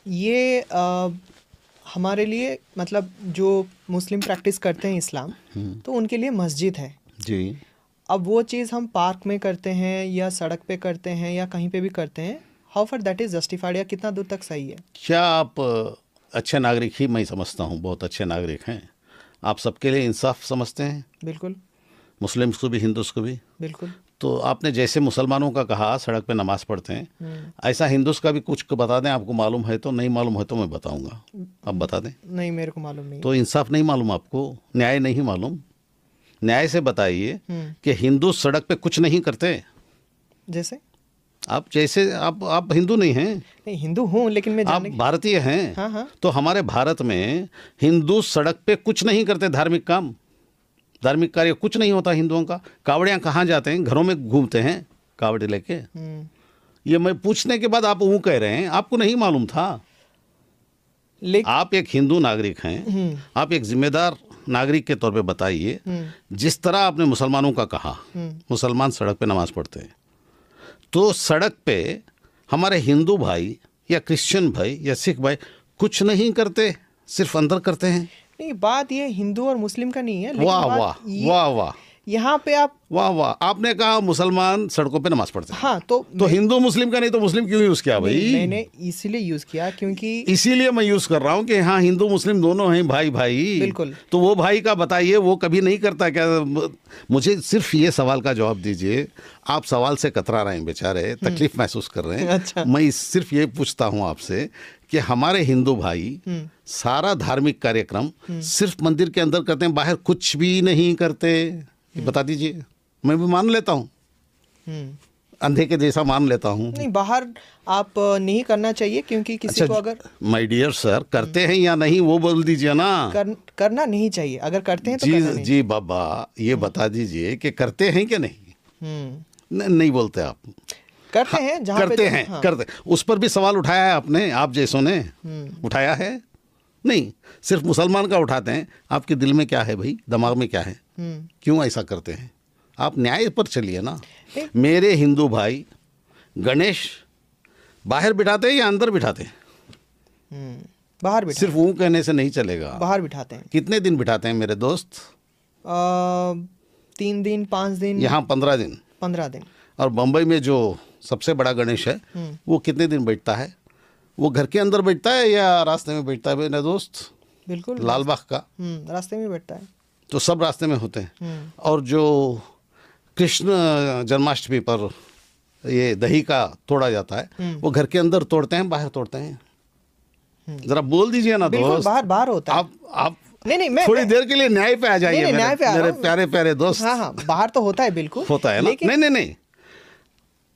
ये हमारे लिए मतलब जो मुस्लिम प्रैक्टिस करते हैं इस्लाम, तो उनके लिए मस्जिद है जी। अब वो चीज़ हम पार्क में करते हैं या सड़क पे करते हैं या कहीं पे भी करते हैं, how for that is justified, या कितना दूर तक सही है? क्या आप अच्छे नागरिक ही मैं समझता हूँ, बहुत अच्छे नागरिक हैं आप, सबके लिए इंसाफ समझते हैं? बिल्कुल मुस्लिम्स को भी, हिंदूस को भी। बिल्कुल। तो आपने जैसे मुसलमानों का कहा सड़क पे नमाज पढ़ते हैं, ऐसा हिंदूस का भी कुछ बता दें, आपको मालूम है तो, नहीं मालूम है तो मैं बताऊंगा, आप बता दें। नहीं, मेरे को मालूम नहीं। तो इंसाफ नहीं मालूम आपको, न्याय नहीं मालूम? न्याय से बताइए कि हिंदू सड़क पे कुछ नहीं करते। जैसे आप जैसे आप हिंदू नहीं हैं? नहीं, हिंदू हूँ लेकिन मैं आप भारतीय हैं। हाँ हाँ। तो हमारे भारत में हिंदू सड़क पे कुछ नहीं करते, धार्मिक काम, धार्मिक कार्य कुछ नहीं होता हिंदुओं का। कावड़ियाँ कहाँ जाते हैं? घरों में घूमते हैं कावड़े लेके। ये मैं पूछने के बाद आप वो कह रहे हैं, आपको नहीं मालूम था? आप एक हिंदू नागरिक हैं, आप एक जिम्मेदार नागरिक के तौर पे बताइए, जिस तरह आपने मुसलमानों का कहा, मुसलमान सड़क पे नमाज पढ़ते हैं, तो सड़क पे हमारे हिंदू भाई या क्रिश्चियन भाई या सिख भाई कुछ नहीं करते, सिर्फ अंदर करते हैं। नहीं, बात ये हिंदू और मुस्लिम का नहीं है, लेकिन वाह वाह वाह वाह, यहाँ पे आप वाह वाह, आपने कहा मुसलमान सड़कों पे नमाज पढ़ते हैं। हाँ, तो हिंदू मुस्लिम का नहीं, तो मुस्लिम क्यों यूज किया भाई? मैंने इसीलिए यूज किया क्योंकि इसीलिए मैं यूज कर रहा हूँ कि हाँ, हिंदू मुस्लिम दोनों हैं भाई भाई। बिल्कुल। तो वो भाई का बताइए, वो कभी नहीं करता क्या? मुझे सिर्फ ये सवाल का जवाब दीजिए। आप सवाल से कतरा रहे हैं बेचारे, तकलीफ महसूस कर रहे हैं। अच्छा। मैं सिर्फ ये पूछता हूँ आपसे कि हमारे हिंदू भाई सारा धार्मिक कार्यक्रम सिर्फ मंदिर के अंदर करते हैं, बाहर कुछ भी नहीं करते? बता दीजिए, मैं भी मान लेता हूँ, अंधे के जैसा मान लेता हूँ। नहीं, बाहर आप नहीं करना चाहिए क्योंकि किसी को अगर माय डियर सर, करते हैं या नहीं वो बोल दीजिए ना। करना नहीं चाहिए, अगर करते हैं तो जी करना नहीं। जी बाबा, ये बता दीजिए कि करते हैं कि नहीं? नहीं बोलते आप। करते हैं जहाँ करते हैं। हाँ। करते, उस पर भी सवाल उठाया है आपने, आप जैसों ने उठाया है? नहीं, सिर्फ मुसलमान का उठाते हैं। आपके दिल में क्या है भाई, दिमाग में क्या है, क्यों ऐसा करते हैं? आप न्याय पर चलिए ना। मेरे हिंदू भाई गणेश बाहर बिठाते हैं या अंदर बिठाते हैं? बाहर बिठाते। सिर्फ वो कहने से नहीं चलेगा, बाहर बिठाते हैं। कितने दिन बिठाते हैं मेरे दोस्त? 3 दिन 5 दिन। यहाँ 15 दिन। 15 दिन। और बम्बई में जो सबसे बड़ा गणेश है वो कितने दिन बैठता है? वो घर के अंदर बैठता है या रास्ते में बैठता है मेरे दोस्त? बिल्कुल, लालबाग का रास्ते में बैठता है। तो सब रास्ते में होते हैं। और जो कृष्ण जन्माष्टमी पर ये दही का तोड़ा जाता है, वो घर के अंदर तोड़ते हैं, बाहर तोड़ते हैं? जरा बोल दीजिए ना दोस्त। बाहर होता है। आप नहीं, मैं थोड़ी देर के लिए न्याय पे आ जाइए मेरे प्यारे प्यारे दोस्त। हाँ, बाहर तो होता है, बिल्कुल होता है ना। नहीं।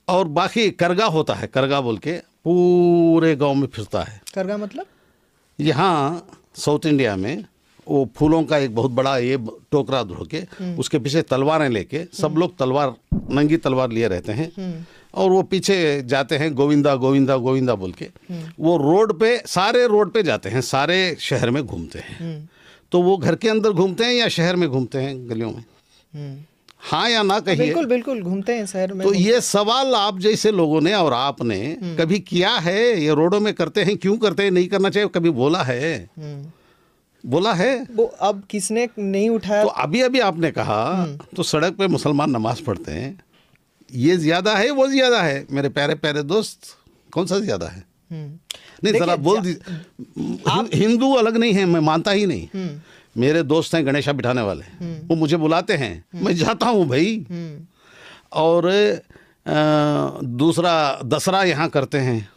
और बाकी करगा होता है, करगा बोल के पूरे गांव में फिरता है। करगा मतलब? यहाँ साउथ इंडिया में वो फूलों का एक बहुत बड़ा ये टोकरा धो के उसके पीछे तलवारें लेके सब लोग तलवार, नंगी तलवार लिए रहते हैं, और वो पीछे जाते हैं गोविंदा गोविंदा गोविंदा बोल के। वो रोड पे, सारे रोड पे जाते हैं, सारे शहर में घूमते हैं। तो वो घर के अंदर घूमते हैं या शहर में घूमते हैं, गलियों में? हाँ या ना कहिए। बिल्कुल बिल्कुल घूमते हैं शहर में। तो ये सवाल आप जैसे लोगों ने और आपने कभी किया है? ये रोडों में करते हैं, क्यों करते हैं, नहीं करना चाहिए, कभी बोला है? बोला है? वो अब किसने नहीं उठाया? तो अभी आपने कहा तो सड़क पे मुसलमान नमाज पढ़ते हैं, ये ज्यादा है वो ज्यादा है? मेरे प्यारे प्यारे दोस्त, कौन सा ज्यादा है? नहीं, जरा बोल दीजिए। हिंदू अलग नहीं है, मैं मानता ही नहीं। मेरे दोस्त हैं गणेशा बिठाने वाले, वो मुझे बुलाते हैं, मैं जाता हूँ भाई। और दूसरा दसरा यहाँ करते हैं,